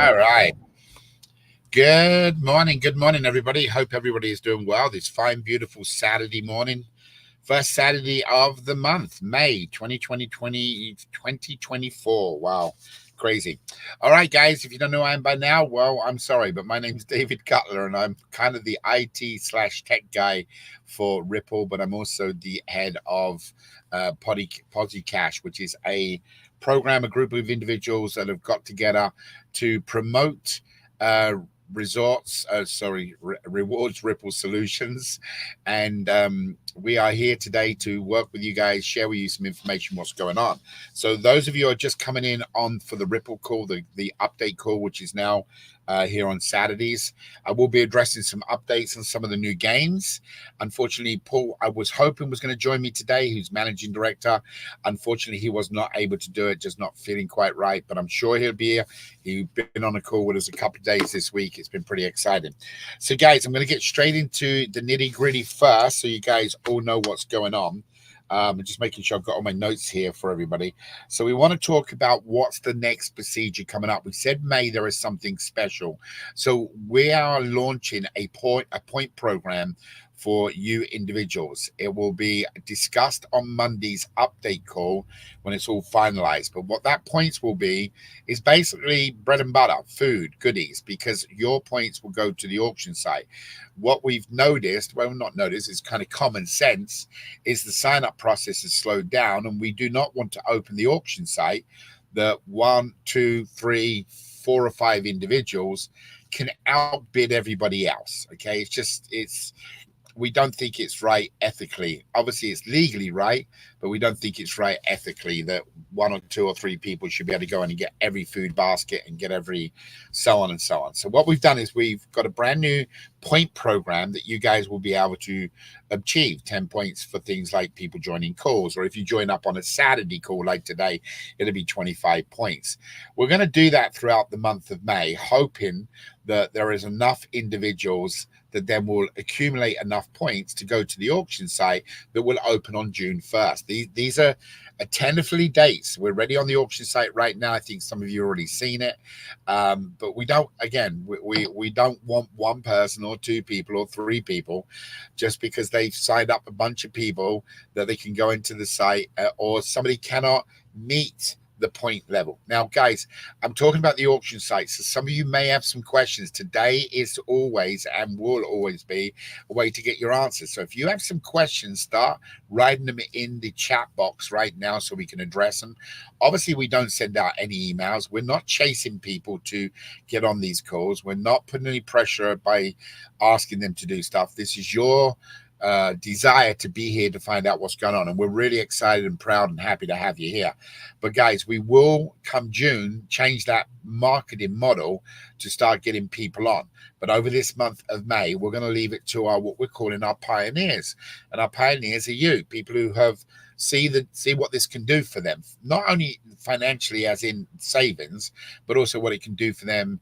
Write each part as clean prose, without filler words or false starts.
All right. Good morning, everybody. Hope everybody is doing well this fine, beautiful Saturday morning. First Saturday of the month, May 2024. Wow, crazy. All right, guys, if you don't know who I am by now, well, I'm sorry, but my name's David Cutler, and I'm kind of the IT/tech guy for Ripple, but I'm also the head of Cash, which is a program, a group of individuals that have got together to promote uh, rewards Ripple solutions. And we are here today to work with you guys, share with you some information, what's going on. So those of you who are just coming in on for the Ripple call, the update call, which is now here on Saturdays, I will be addressing some updates on some of the new games. Unfortunately, Paul, I was hoping was going to join me today, who's managing director. Unfortunately, he was not able to do it, just not feeling quite right, but I'm sure he'll be here. He's been on a call with us a couple of days this week. It's been pretty exciting. So, guys, I'm going to get straight into the nitty-gritty first so you guys all know what's going on. Just making sure I've got all my notes here for everybody. So we want to talk about what's the next procedure coming up. We said May there is something special. So we are launching a point program for you individuals. It will be discussed on Monday's update call when it's all finalized. But what that points will be is basically bread and butter, food, goodies, because your points will go to the auction site. What we've noticed, well, not noticed, it's kind of common sense, is the sign-up process has slowed down, and we do not want to open the auction site that 1, 2, 3, 4 or 5 individuals can outbid everybody else. Okay, we don't think it's right ethically. Obviously, it's legally right, but we don't think it's right ethically that 1 or 2 or 3 people should be able to go in and get every food basket and get every so on and so on. So what we've done is we've got a brand new point program that you guys will be able to achieve 10 points for things like people joining calls, or if you join up on a Saturday call like today, it'll be 25 points. We're going to do that throughout the month of May, hoping that there is enough individuals that then will accumulate enough points to go to the auction site that will open on June 1st. These are tentatively dates. We're ready on the auction site right now. I think some of you already seen it. But we don't want one person or 2 people or 3 people just because they've signed up a bunch of people that they can go into the site or somebody cannot meet the point level. Now, guys, I'm talking about the auction site, so some of you may have some questions. Today is always and will always be a way to get your answers. So if you have some questions, start writing them in the chat box right now so we can address them. Obviously, we don't send out any emails. We're not chasing people to get on these calls. We're not putting any pressure by asking them to do stuff. This is your desire to be here to find out what's going on, and we're really excited and proud and happy to have you here. But guys, we will come June change that marketing model to start getting people on. But over this month of May, we're going to leave it to our what we're calling our pioneers, and our pioneers are you, people who have see what this can do for them, not only financially as in savings, but also what it can do for them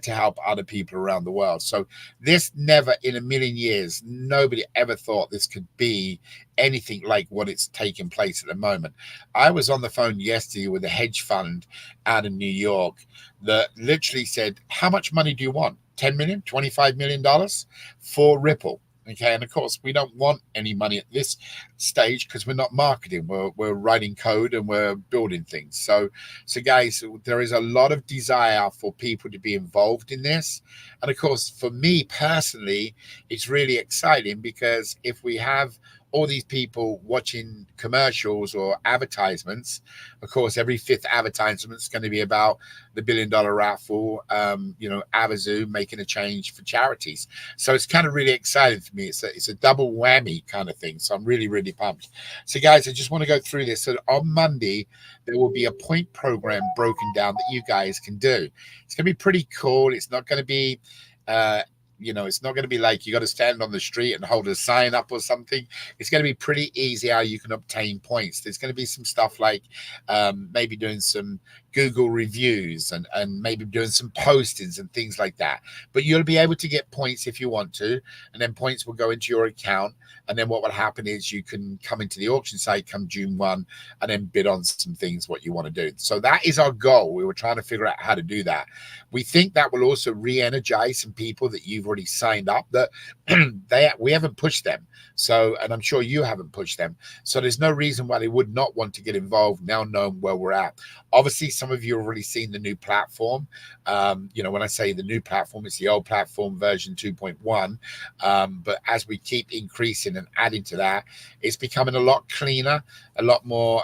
to help other people around the world. So this never in a million years, nobody ever thought this could be anything like what it's taking place at the moment. I was on the phone yesterday with a hedge fund out of New York that literally said, how much money do you want? 10 million, $25 million for Ripple. Okay, and of course, we don't want any money at this stage because we're not marketing. We're writing code and we're building things. So guys, there is a lot of desire for people to be involved in this. And of course, for me personally, it's really exciting because if we have all these people watching commercials or advertisements, of course, every 5th advertisement is going to be about the $1 billion raffle, Avazu making a change for charities. So it's kind of really exciting for me. It's a double whammy kind of thing. So I'm really, really pumped. So guys, I just want to go through this. So on Monday, there will be a point program broken down that you guys can do. It's going to be pretty cool. It's not going to be, it's not going to be like you got to stand on the street and hold a sign up or something. It's going to be pretty easy how you can obtain points. There's going to be some stuff like maybe doing some Google reviews and maybe doing some postings and things like that. But you'll be able to get points if you want to, and then points will go into your account. And then what will happen is you can come into the auction site come June 1 and then bid on some things what you want to do. So that is our goal. We were trying to figure out how to do that. We think that will also re-energize some people that you've already signed up that we haven't pushed them. So, and I'm sure you haven't pushed them. So there's no reason why they would not want to get involved now knowing where we're at. Obviously, some of you have already seen the new platform. When I say the new platform, it's the old platform version 2.1. But as we keep increasing and adding to that, it's becoming a lot cleaner, a lot more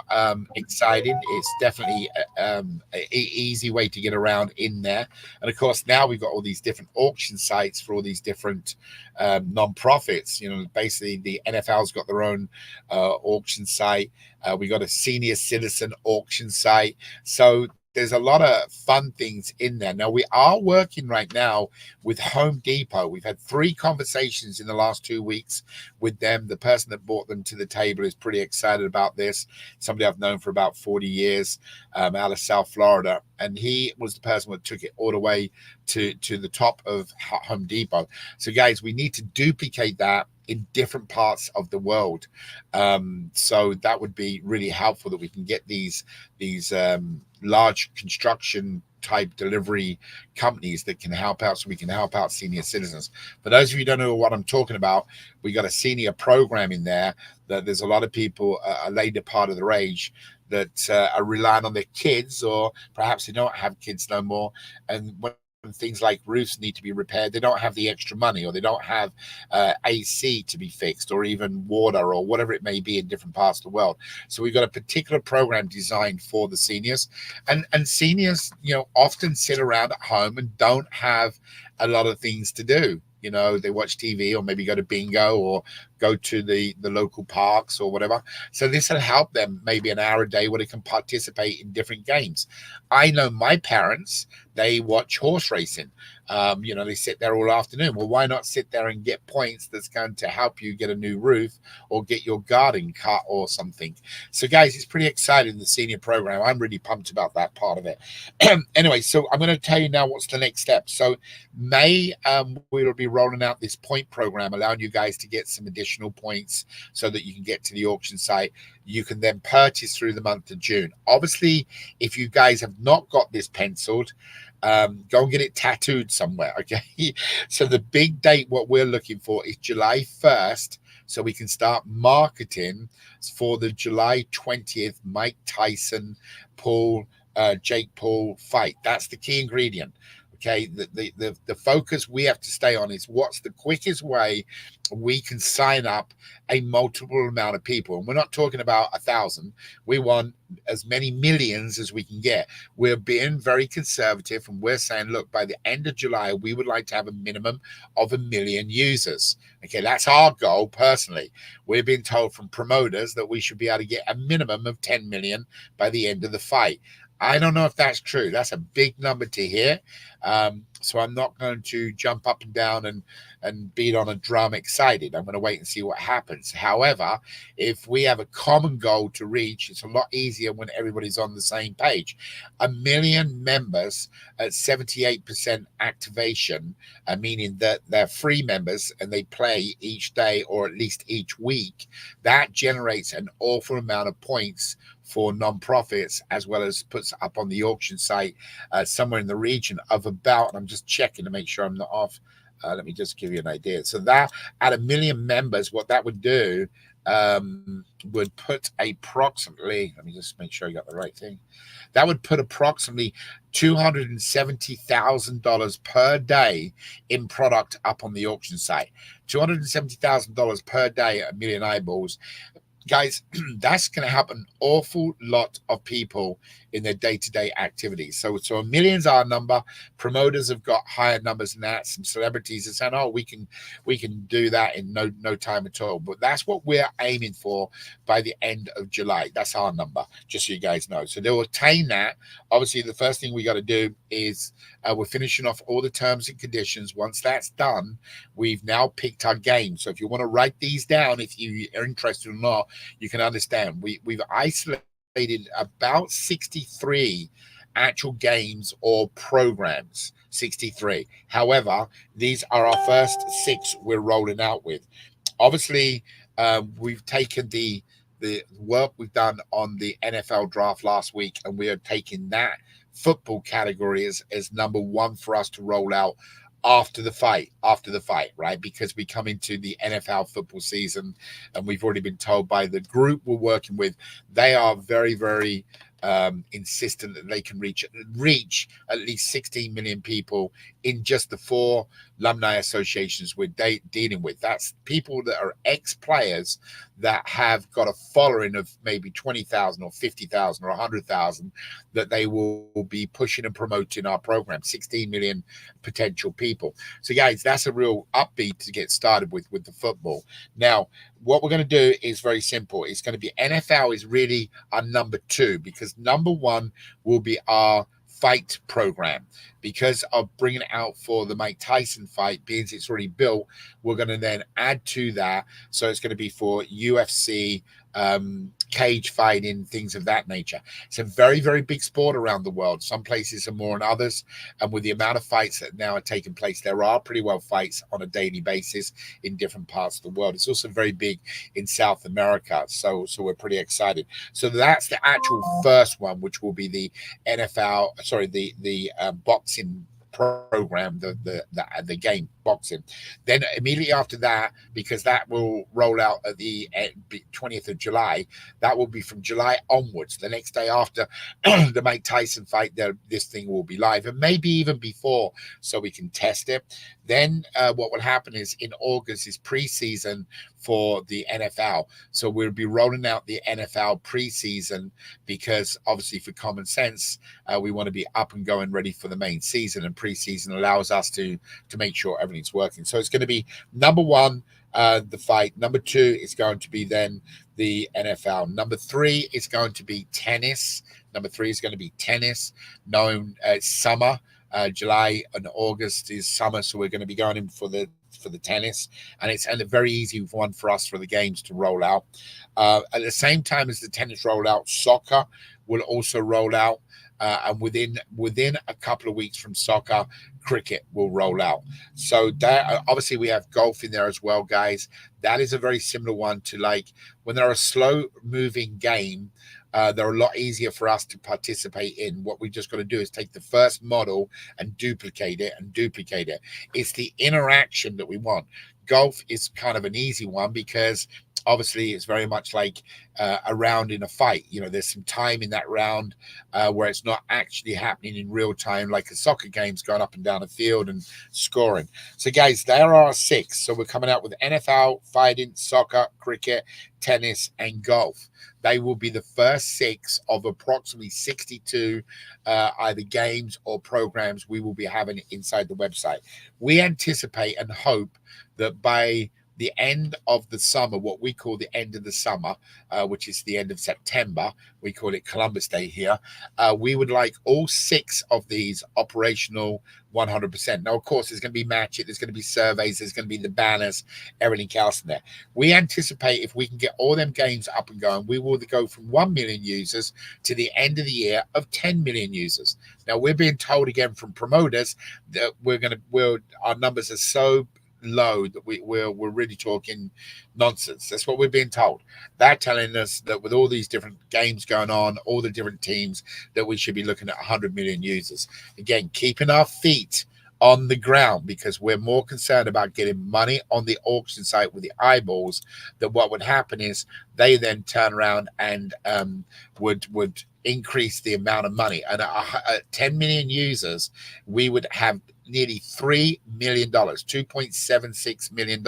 exciting. It's definitely an easy way to get around in there. And of course, now we've got all these different auction sites for all these different non-profits. Basically the NFL's got their own auction site. We got a senior citizen auction site. So there's a lot of fun things in there. Now, we are working right now with Home Depot. We've had 3 conversations in the last 2 weeks with them. The person that brought them to the table is pretty excited about this. Somebody I've known for about 40 years out of South Florida. And he was the person that took it all the way to the top of Home Depot. So, guys, we need to duplicate that in different parts of the world. So that would be really helpful that we can get these large construction type delivery companies that can help out, so we can help out senior citizens. For those of you who don't know what I'm talking about, we got a senior program in there that there's a lot of people, a later part of their age, that are relying on their kids, or perhaps they don't have kids no more. And when things like roofs need to be repaired, they don't have the extra money, or they don't have AC to be fixed, or even water, or whatever it may be in different parts of the world. So we've got a particular program designed for the seniors, and seniors, often sit around at home and don't have a lot of things to do. They watch TV, or maybe go to bingo, or go to the local parks or whatever. So this will help them maybe an hour a day where they can participate in different games. I know my parents, they watch horse racing. They sit there all afternoon. Well, why not sit there and get points that's going to help you get a new roof or get your garden cut or something? So, guys, it's pretty exciting, the senior program. I'm really pumped about that part of it. Anyway, so I'm going to tell you now what's the next step. So May, we'll be rolling out this point program, allowing you guys to get some additional points so that you can get to the auction site. You can then purchase through the month of June. Obviously, if you guys have not got this penciled, go and get it tattooed somewhere, okay? So the big date, what we're looking for is July 1st, so we can start marketing for the July 20th Mike Tyson, Jake Paul fight. That's the key ingredient. Okay, the focus we have to stay on is what's the quickest way we can sign up a multiple amount of people. And we're not talking about 1,000. We want as many millions as we can get. We're being very conservative, and we're saying, look, by the end of July, we would like to have a minimum of 1 million users. Okay, that's our goal personally. We're being told from promoters that we should be able to get a minimum of 10 million by the end of the fight. I don't know if that's true. That's a big number to hear. So I'm not going to jump up and down and beat on a drum excited. I'm going to wait and see what happens. However, if we have a common goal to reach, it's a lot easier when everybody's on the same page. 1 million members at 78% activation, meaning that they're free members and they play each day or at least each week. That generates an awful amount of points for non-profits, as well as puts up on the auction site somewhere in the region of about, and I'm just checking to make sure I'm not off. Let me just give you an idea. So that at 1 million members, what that would do would put approximately, let me just make sure I got the right thing. That would put approximately $270,000 per day in product up on the auction site. $270,000 per day at 1 million eyeballs. Guys, that's going to help an awful lot of people in their day-to-day activities. So 1 million's our number. Promoters have got higher numbers than that. Some celebrities are saying, oh, we can do that in no time at all. But that's what we're aiming for by the end of July. That's our number, just so you guys know. So they'll attain that. Obviously, the first thing we got to do is we're finishing off all the terms and conditions. Once that's done, we've now picked our game. So if you want to write these down, if you are interested or not, you can understand. We've isolated about 63 actual games or programs, 63. However, these are our first 6 we're rolling out with. Obviously, we've taken the work we've done on the NFL draft last week, and we are taking that football category as number one for us to roll out after the fight, right? Because we come into the NFL football season, and we've already been told by the group we're working with, they are very, very insistent that they can reach at least 16 million people in just the 4 alumni associations we're dealing with. That's people that are ex-players that have got a following of maybe 20,000 or 50,000 or 100,000 that they will be pushing and promoting our program. 16 million potential people. So, guys, that's a real upbeat to get started with the football. Now, what we're going to do is very simple. It's going to be NFL is really our number 2, because number 1 will be our fight program. Because of bringing it out for the Mike Tyson fight, being it's already built, we're going to then add to that. So it's going to be for UFC, cage fighting, things of that nature. It's a very, very big sport around the world. Some places are more than others. And with the amount of fights that now are taking place, there are pretty well fights on a daily basis in different parts of the world. It's also very big in South America. So we're pretty excited. So that's the actual first one, which will be the NFL, sorry, the boxing program, the game boxing. Then immediately after that, because that will roll out at the 20th of July, that will be from July onwards. The next day after the Mike Tyson fight, this thing will be live, and maybe even before, so we can test it. Then what will happen is in August is preseason for the NFL. So we'll be rolling out the NFL preseason because obviously for common sense, we want to be up and going ready for the main season, and preseason allows us to make sure everything's working. So it's going to be number 1, the fight. Number 2 is going to be then the NFL. Number 3 is going to be tennis. Number 3 is going to be tennis, known as summer. July and August is summer, so we're going to be going in for the tennis, and it's a very easy one for us for the games to roll out. At the same time as the tennis roll out, soccer will also roll out, and within a couple of weeks from soccer, cricket will roll out. So that obviously we have golf in there as well, guys. That is a very similar one to, like, when they're a slow moving game. They're a lot easier for us to participate in. What we just got to do is take the first model and duplicate it. It's the interaction that we want. Golf is kind of an easy one because obviously it's very much like a round in a fight. You know, there's some time in that round where it's not actually happening in real time, like a soccer game's going up and down the field and scoring. So, guys, there are 6. So we're coming out with NFL, fighting, soccer, cricket, tennis, and golf. They will be the first 6 of approximately 62 either games or programs we will be having inside the website. We anticipate and hope that by the end of the summer, what we call the end of the summer, which is the end of September, we call it Columbus Day here, we would like all 6 of these operational 100%. Now, of course, there's going to be matches, there's going to be surveys, there's going to be the banners, everything else in there. We anticipate if we can get all them games up and going, we will go from 1 million users to the end of the year of 10 million users. Now, we're being told again from promoters that our numbers are so low that we're really talking nonsense. That's what we're being told. They're telling us that with all these different games going on, all the different teams, that we should be looking at 100 million users. Again, keeping our feet on the ground, because we're more concerned about getting money on the auction site with the eyeballs, that what would happen is they then turn around and would increase the amount of money. And at 10 million users, we would have nearly $3 million, $2.76 million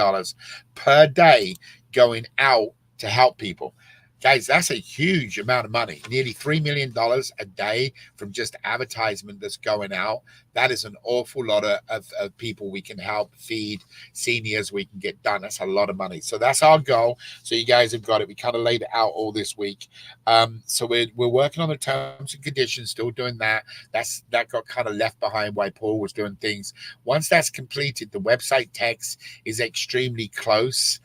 per day going out to help people. Guys, that's a huge amount of money. Nearly $3 million a day from just advertisement that's going out. That is an awful lot of people we can help feed, seniors we can get done. That's a lot of money. So that's our goal. So you guys have got it. We kind of laid it out all this week. So we're working on the terms and conditions, still doing that. That got kind of left behind while Paul was doing things. Once that's completed, the website text is extremely close.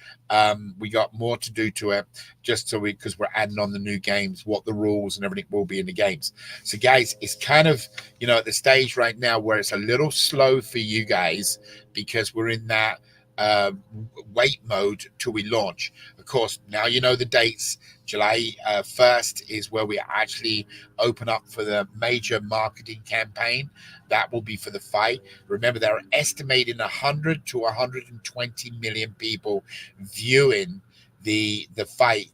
We got more to do to it, just so because we're adding on the new games, what the rules and everything will be in the games. So guys, it's kind of, at the stage right now where it's a little slow for you guys, because we're in that uh, wait mode till we launch. Of course, now you know the dates. July 1st is where we actually open up for the major marketing campaign. That will be for the fight. Remember, they're estimating 100 to 120 million people viewing the fight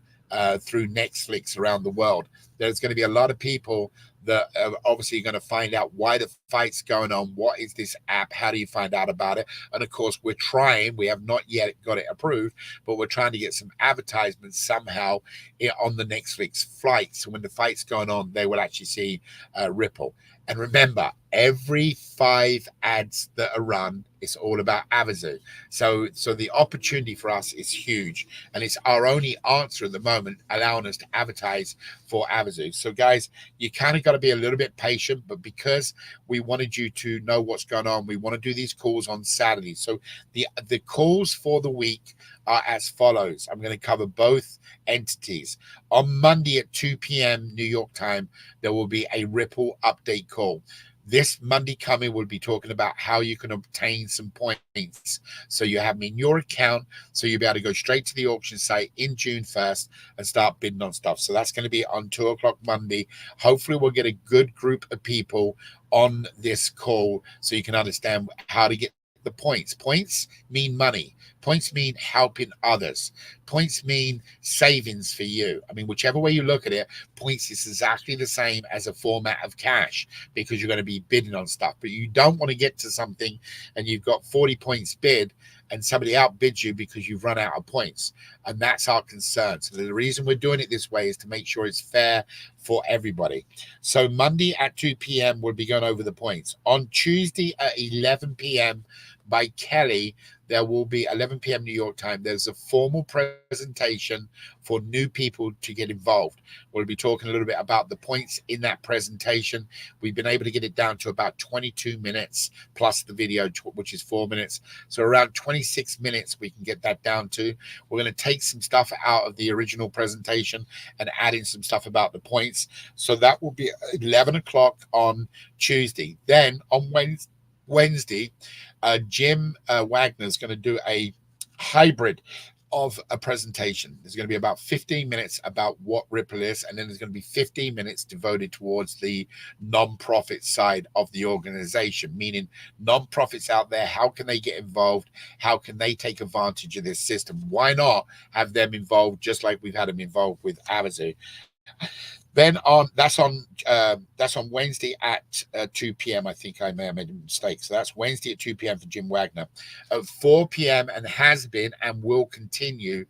through Netflix around the world. There's going to be a lot of people that are obviously going to find out why the fight's going on. What is this app? How do you find out about it? And of course, we're trying. We have not yet got it approved, but we're trying to get some advertisements somehow on the Netflix flight. So when the fight's going on, they will actually see Ripple. And remember, every 5 ads that are run, it's all about Avazu. So the opportunity for us is huge, and it's our only answer at the moment, allowing us to advertise for Avazu. So guys, you kind of got to be a little bit patient, but because we wanted you to know what's going on, we want to do these calls on Saturday. So the calls for the week are as follows. I'm going to cover both entities. On Monday at 2 p.m. New York time, there will be a Ripple update call. This Monday coming, we'll be talking about how you can obtain some points. So you have them in your account, so you'll be able to go straight to the auction site in June 1st and start bidding on stuff. So that's going to be on 2 o'clock Monday. Hopefully we'll get a good group of people on this call so you can understand how to get the points. Points mean money. Points mean helping others. Points mean savings for you. I mean, whichever way you look at it, points is exactly the same as a format of cash, because you're going to be bidding on stuff. But you don't want to get to something and you've got 40 points bid and somebody outbids you because you've run out of points. And that's our concern. So the reason we're doing it this way is to make sure it's fair for everybody. So Monday at 2 p.m., we'll be going over the points. On Tuesday at 11 p.m. by Kelly, there will be 11 p.m. New York time. There's a formal presentation for new people to get involved. We'll be talking a little bit about the points in that presentation. We've been able to get it down to about 22 minutes plus the video, which is 4 minutes. So around 26 minutes, we can get that down to. We're going to take some stuff out of the original presentation and add in some stuff about the points. So that will be 11 o'clock on Tuesday. Then on Wednesday, Jim Wagner is going to do a hybrid of a presentation. There's going to be about 15 minutes about what Ripple is, and then there's going to be 15 minutes devoted towards the non-profit side of the organization, meaning non-profits out there, how can they get involved? How can they take advantage of this system? Why not have them involved just like we've had them involved with Avazu? Then that's on Wednesday at 2 p.m. I think I may have made a mistake. So that's Wednesday at 2 p.m. for Jim Wagner. At 4 p.m. and has been and will continue.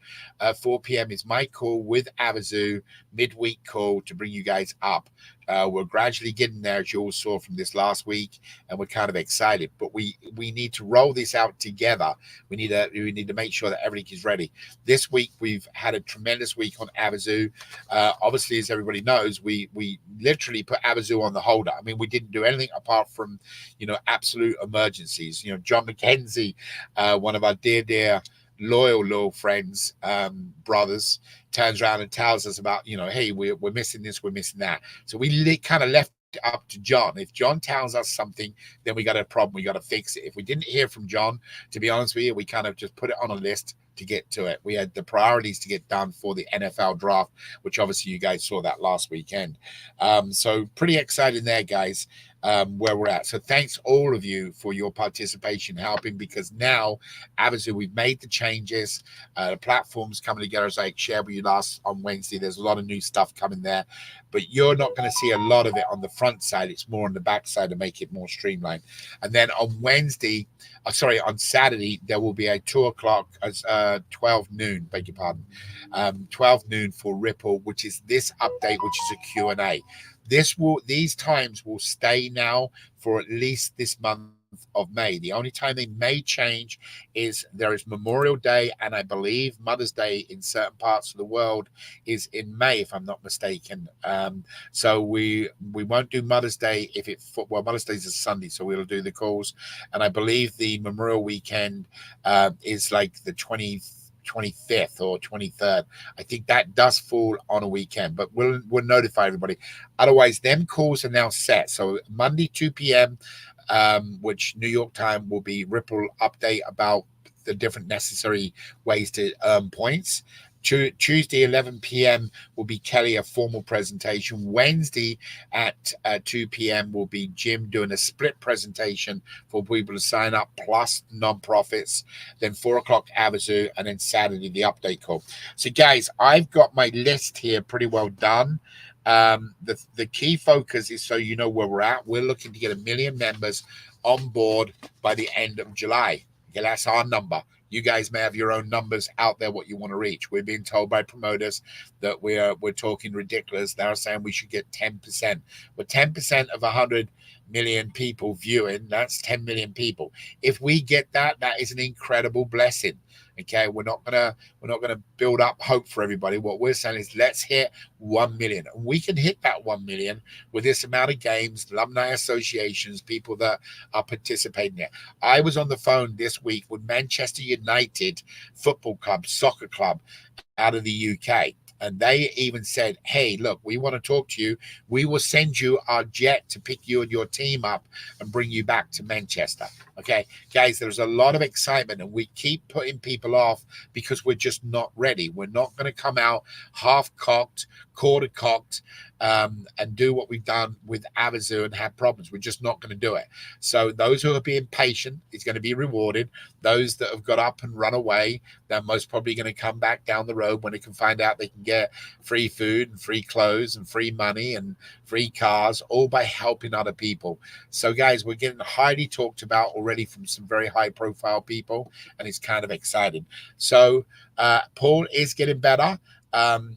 4 p.m. is my call with Avazu, midweek call to bring you guys up. We're gradually getting there, as you all saw from this last week, and we're kind of excited. But we need to roll this out together. We need to make sure that everything is ready. This week we've had a tremendous week on Avazu. Obviously, as everybody knows, we literally put Avazu on the holder. I mean, we didn't do anything apart from absolute emergencies. John McKenzie, one of our dear loyal friends, brothers, turns around and tells us about, hey, we're missing this, we're missing that. So we kind of left it up to John. If John tells us something, then we got a problem, we got to fix it. If we didn't hear from John, to be honest with you, we kind of just put it on a list to get to it. We had the priorities to get done for the NFL draft, which obviously you guys saw that last weekend. So pretty excited there, guys, where we're at. So thanks all of you for your participation, helping, because now obviously we've made the changes. The platform's coming together, as I shared with you last on Wednesday. There's a lot of new stuff coming there, but you're not going to see a lot of it on the front side. It's more on the back side to make it more streamlined. And then on on Saturday, there will be a 2 o'clock, 12 noon, beg your pardon, 12 noon for Ripple, which is this update, which is a Q&A. These times will stay now for at least this month of May. The only time they may change is there is Memorial Day, and I believe Mother's Day in certain parts of the world is in May, if I'm not mistaken. So we won't do Mother's Day if it well, Mother's Day is a Sunday, so we'll do the calls, and I believe the Memorial weekend is like the 25th or 23rd. I think that does fall on a weekend, but we'll notify everybody. Otherwise, them calls are now set. So Monday 2 p.m., which New York time will be Ripple update about the different necessary ways to earn points. Tuesday 11 p.m. will be Kelly, a formal presentation. Wednesday at 2 p.m. will be Jim doing a split presentation for people to sign up plus nonprofits. Then 4 o'clock Avizu, and then Saturday the update call. So guys, I've got my list here pretty well done. The key focus is, so you know where we're at. We're looking to get 1 million members on board by the end of July. Okay, that's our number. You guys may have your own numbers out there, what you want to reach. We're being told by promoters that we're talking ridiculous. They're saying we should get 10%. Well, 10% of 100 million people viewing, that's 10 million people. If we get that, that is an incredible blessing. Okay, we're not gonna build up hope for everybody. What we're saying is let's hit 1 million. And we can hit that 1 million with this amount of games, alumni associations, people that are participating there. I was on the phone this week with Manchester United Football Club, soccer club out of the UK. And they even said, hey, look, we want to talk to you. We will send you our jet to pick you and your team up and bring you back to Manchester. Okay, guys, there's a lot of excitement, and we keep putting people off because we're just not ready. We're not going to come out half-cocked, quarter-cocked, and do what we've done with Avizu and have problems. We're just not going to do it. So those who are being patient is going to be rewarded. Those that have got up and run away, they're most probably going to come back down the road when they can find out they can get free food and free clothes and free money and free cars, all by helping other people. So guys, we're getting highly talked about already from some very high profile people, and it's kind of exciting. So Paul is getting better.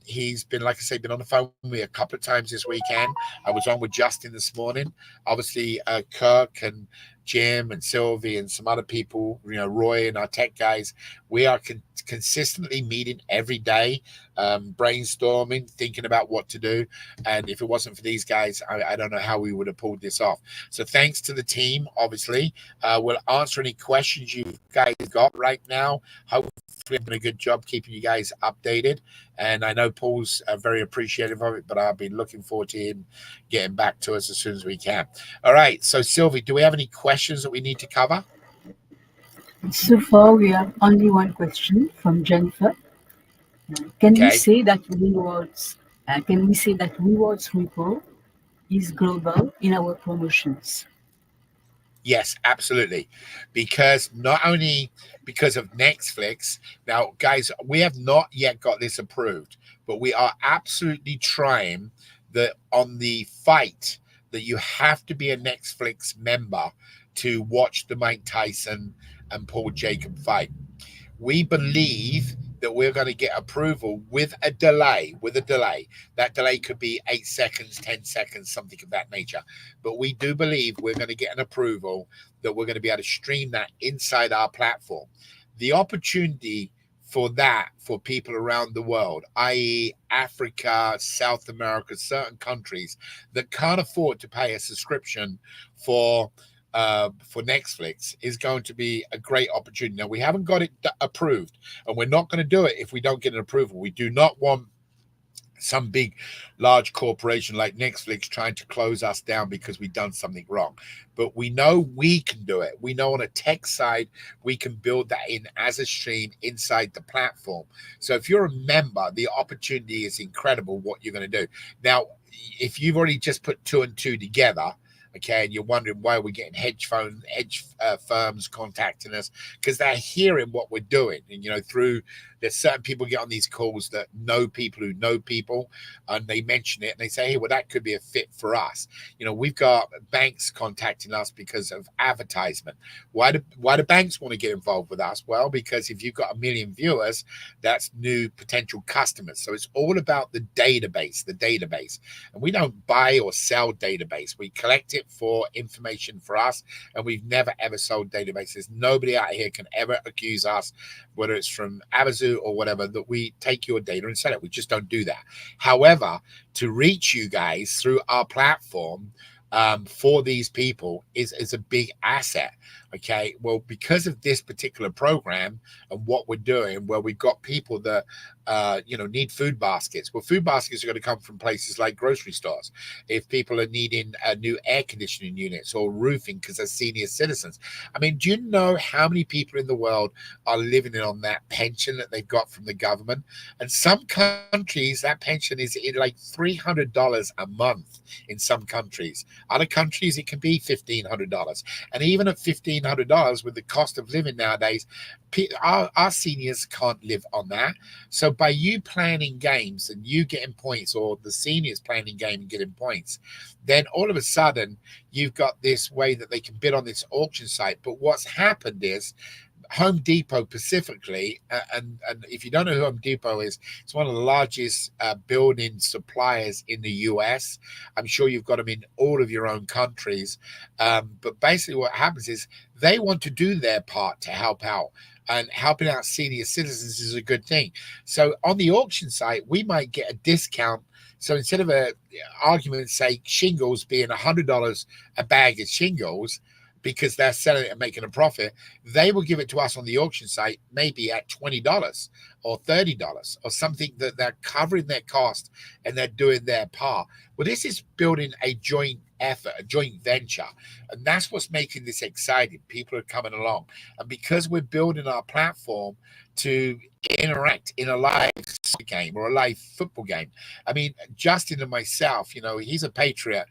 He's been, like I say, been on the phone with me a couple of times this weekend. I was on with Justin this morning. Obviously, Kirk and Jim and Sylvie and some other people, Roy and our tech guys, we are consistently meeting every day, brainstorming, thinking about what to do. And if it wasn't for these guys, I don't know how we would have pulled this off. So thanks to the team, obviously. We'll answer any questions you guys got right now. Hopefully I'm doing a good job keeping you guys updated. And I know Paul's very appreciative of it, but I'll be looking forward to him getting back to us as soon as we can. All right. So Sylvie, do we have any questions that we need to cover? So far, we have only one question from Jennifer. Can we Okay. say that rewards? Can we say that rewards repo is global in our promotions? Yes, absolutely. Because not only because of Netflix, now, guys, we have not yet got this approved, but we are absolutely trying that on the fight that you have to be a Netflix member to watch the Mike Tyson and Paul Jacob fight. We believe that we're going to get approval with a delay. That delay could be 8 seconds, 10 seconds, something of that nature. But we do believe we're going to get an approval that we're going to be able to stream that inside our platform. The opportunity for that, for people around the world, i.e. Africa, South America, certain countries that can't afford to pay a subscription for Netflix, is going to be a great opportunity. Now, we haven't got it approved, and we're not going to do it if we don't get an approval. We do not want some big, large corporation like Netflix trying to close us down because we've done something wrong. But we know we can do it. We know on a tech side, we can build that in as a stream inside the platform. So if you're a member, the opportunity is incredible what you're going to do. Now, if you've already just put two and two together, okay, and you're wondering why we're getting hedge firms contacting us, because they're hearing what we're doing, and through There's certain people get on these calls that know people who know people, and they mention it and they say, hey, well, that could be a fit for us. We've got banks contacting us because of advertisement. Why do banks want to get involved with us? Well, because if you've got 1 million viewers, that's new potential customers. So it's all about the database. And we don't buy or sell database. We collect it for information for us, and we've never ever sold databases. Nobody out here can ever accuse us, whether it's from Abazoo or whatever, that we take your data and sell it. We just don't do that. However, to reach you guys through our platform, for these people is a big asset. Okay, well, because of this particular program and what we're doing, where we've got people that need food baskets. Well, food baskets are going to come from places like grocery stores. If people are needing new air conditioning units or roofing because they're senior citizens. I mean, do you know how many people in the world are living on that pension that they've got from the government? And some countries, that pension is like $300 a month in some countries. Other countries, it can be $1,500. And even at $1,500, with the cost of living nowadays, our seniors can't live on that. So by you planning games and you getting points, or the seniors planning game and getting points, then all of a sudden you've got this way that they can bid on this auction site. But what's happened is Home Depot specifically, and if you don't know who Home Depot is, it's one of the largest building suppliers in the US. I'm sure you've got them in all of your own countries. But basically what happens is they want to do their part to help out. And helping out senior citizens is a good thing. So on the auction site, we might get a discount. So instead of a argument, say shingles being $100 a bag of shingles, because they're selling it and making a profit, they will give it to us on the auction site maybe at $20 or $30 or something, that they're covering their cost and they're doing their part. Well, this is building a joint effort, a joint venture. And that's what's making this exciting. People are coming along. And because we're building our platform to interact in a live soccer game or a live football game. I mean, Justin and myself, he's a Patriot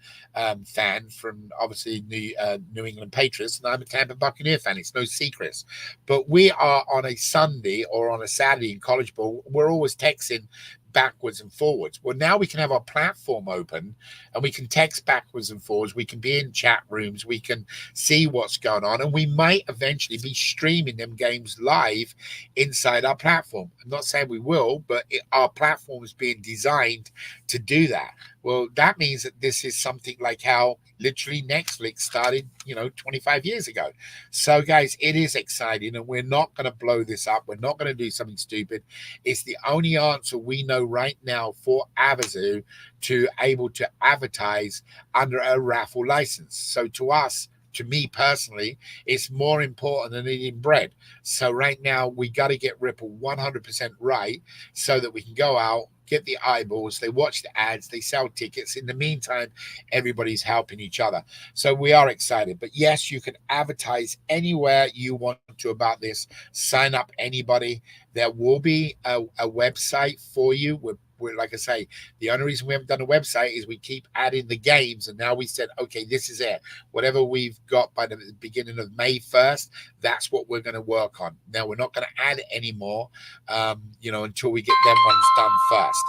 fan from obviously New England Patriots, and I'm a Tampa Buccaneer fan. It's no secrets. But we are on a Sunday or on a Saturday in college ball, we're always texting backwards and forwards. Well, now we can have our platform open and we can text backwards and forwards. We can be in chat rooms. We can see what's going on, and we might eventually be streaming them games live inside our platform. I'm not saying we will, but our platform is being designed to do that. Well, that means that this is something like how literally Netflix started, 25 years ago. So, guys, it is exciting, and we're not going to blow this up. We're not going to do something stupid. It's the only answer we know right now for Abazoo to able to advertise under a raffle license. So to us, to me personally, it's more important than eating bread. So right now, we got to get Ripple 100% right so that we can go out, get the eyeballs, they watch the ads, they sell tickets. In the meantime, everybody's helping each other. So we are excited. But yes, you can advertise anywhere you want to about this. Sign up anybody. There will be a website for you. We're, like I say, the only reason we haven't done a website is we keep adding the games. And now we said, okay, this is it. Whatever we've got by the beginning of May 1st, that's what we're going to work on. Now, we're not going to add any more, until we get them ones done first.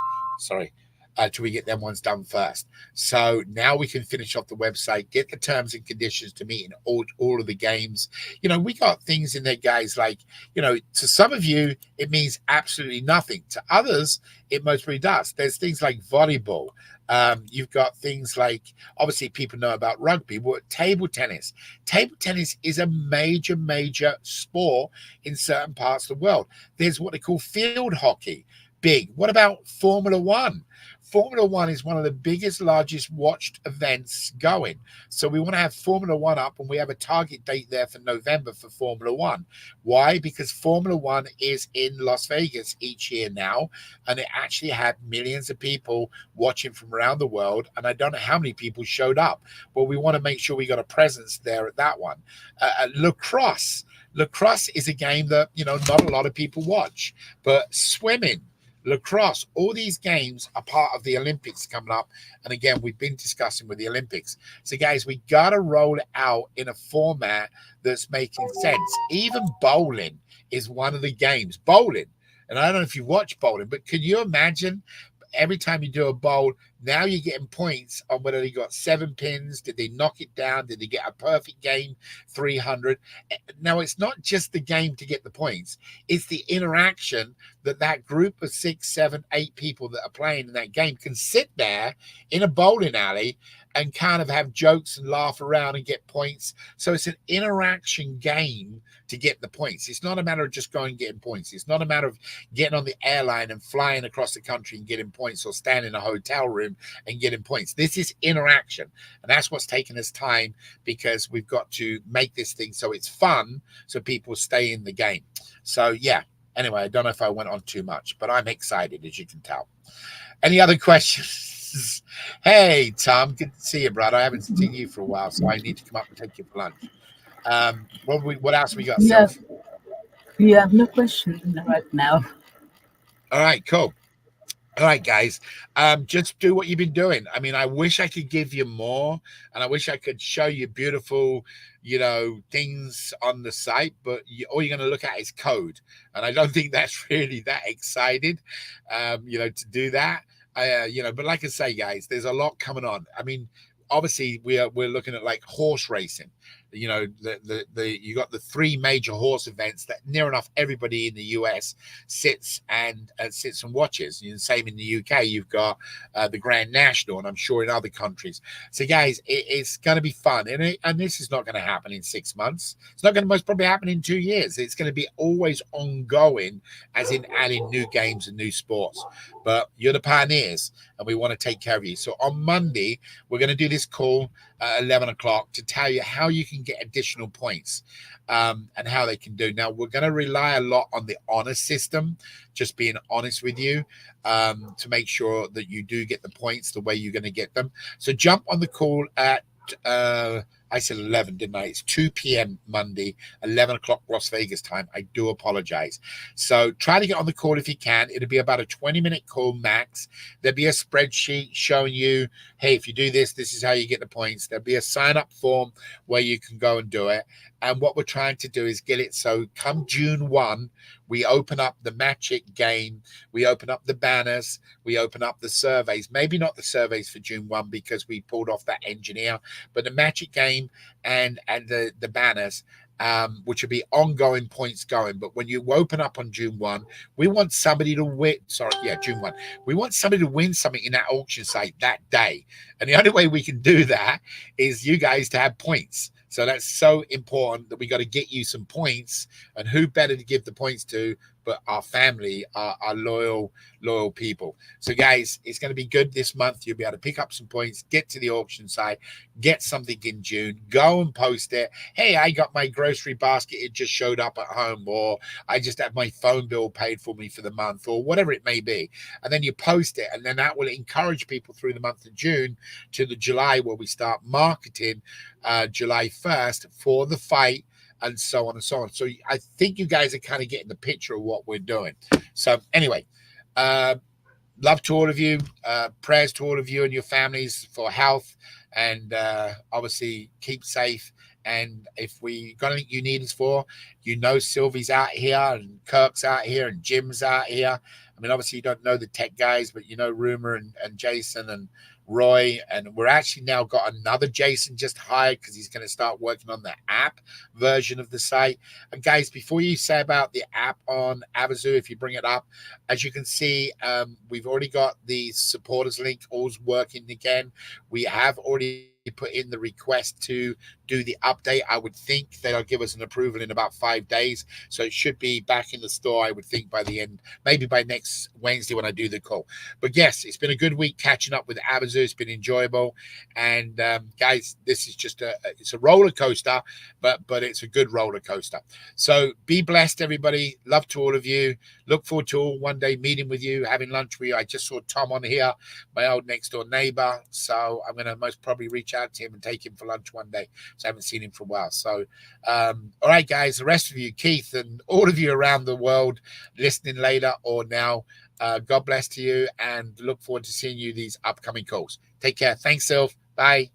Till we get them ones done first. So now we can finish off the website, get the terms and conditions to meet in all of the games. We got things in there, guys, like, to some of you, it means absolutely nothing. To others, it mostly does. There's things like volleyball. You've got things like, obviously people know about rugby, but table tennis. Table tennis is a major, major sport in certain parts of the world. There's what they call field hockey. Big. What about Formula One? Formula One is one of the biggest, largest watched events going. So we want to have Formula One up, and we have a target date there for November for Formula One. Why? Because Formula One is in Las Vegas each year now, and it actually had millions of people watching from around the world. And I don't know how many people showed up. Well, we want to make sure we got a presence there at that one. Lacrosse. Lacrosse is a game that, not a lot of people watch, but swimming, lacrosse, all these games are part of the Olympics coming up. And again, we've been discussing with the Olympics. So guys, we got to roll it out in a format that's making sense. Even bowling is one of the games. Bowling. And I don't know if you watch bowling, but can you imagine every time you do a bowl, now you're getting points on whether they got 7 pins, did they knock it down, did they get a perfect game, 300. Now, it's not just the game to get the points, it's the interaction that group of 6, 7, 8 people that are playing in that game can sit there in a bowling alley and kind of have jokes and laugh around and get points. So it's an interaction game to get the points. It's not a matter of just going and getting points. It's not a matter of getting on the airline and flying across the country and getting points, or standing in a hotel room and getting points. This is interaction. And that's what's taken us time, because we've got to make this thing so it's fun, so people stay in the game. So yeah, anyway, I don't know if I went on too much, but I'm excited, as you can tell. Any other questions? Hey, Tom, good to see you, brother. I haven't seen you for a while, so I need to come up and take you for lunch. What else we got, You Soph? have no question right now. All right, cool. All right, guys, just do what you've been doing. I mean, I wish I could give you more, and I wish I could show you beautiful, things on the site, but all you're going to look at is code, and I don't think that's really that excited, to do that. But like I say, guys, there's a lot coming on. I mean, obviously we're looking at like horse racing. You you got the 3 major horse events that near enough everybody in the US sits and watches. Same in the UK, you've got the Grand National, and I'm sure in other countries. So guys, it's going to be fun, and this is not going to happen in 6 months. It's not going to most probably happen in 2 years. It's going to be always ongoing, as in adding new games and new sports. But you're the pioneers, and we want to take care of you. So on Monday, we're going to do this call at 11 o'clock to tell you how you can get additional points, and how they can do. Now, we're going to rely a lot on the honor system, just being honest with you, to make sure that you do get the points the way you're going to get them. So jump on the call at I said 11, didn't I? It's 2 p.m. Monday, 11 o'clock Las Vegas time. I do apologize. So try to get on the call if you can. It'll be about a 20-minute call max. There'll be a spreadsheet showing you, hey, if you do this, this is how you get the points. There'll be a sign-up form where you can go and do it. And what we're trying to do is get it so come June 1, we open up the Magic game, we open up the banners, we open up the surveys. Maybe not the surveys for June 1 because we pulled off that engineer, but the Magic game and the banners, which will be ongoing points going. But when you open up on June 1, we want somebody to win. June 1. We want somebody to win something in that auction site that day. And the only way we can do that is you guys to have points. So that's so important that we got to get you some points. And who better to give the points to but our family, our loyal people. So guys, it's going to be good this month. You'll be able to pick up some points, get to the auction site, get something in June, go and post it. Hey, I got my grocery basket. It just showed up at home, or I just had my phone bill paid for me for the month, or whatever it may be. And then you post it, and then that will encourage people through the month of June to the July, where we start marketing July 1st for the fight, and so on and so on. So I think you guys are kind of getting the picture of what we're doing. So anyway, love to all of you. Prayers to all of you and your families for health, and obviously keep safe. And if we got anything you need us for, Sylvie's out here, and Kirk's out here, and Jim's out here. I mean, obviously you don't know the tech guys, but Rumer and Jason and Roy, and we're actually now got another Jason just hired because he's going to start working on the app version of the site. And guys, before you say about the app on Avazu, if you bring it up, as you can see, we've already got the supporters link all's working again. We have already put in the request to do the update. I would think they'll give us an approval in about 5 days, so it should be back in the store, I would think, by the end, maybe by next Wednesday when I do the call. But yes, it's been a good week catching up with Avazu. It's been enjoyable, and guys, this is just it's a roller coaster, but it's a good roller coaster. So be blessed, everybody. Love to all of you. Look forward to one day meeting with you, having lunch with you. I just saw Tom on here, my old next door neighbor, so I'm going to most probably reach out to him and take him for lunch one day. So I haven't seen him for a while. So, all right, guys, the rest of you, Keith, and all of you around the world listening later or now, God bless to you, and look forward to seeing you these upcoming calls. Take care. Thanks, Sylv. Bye.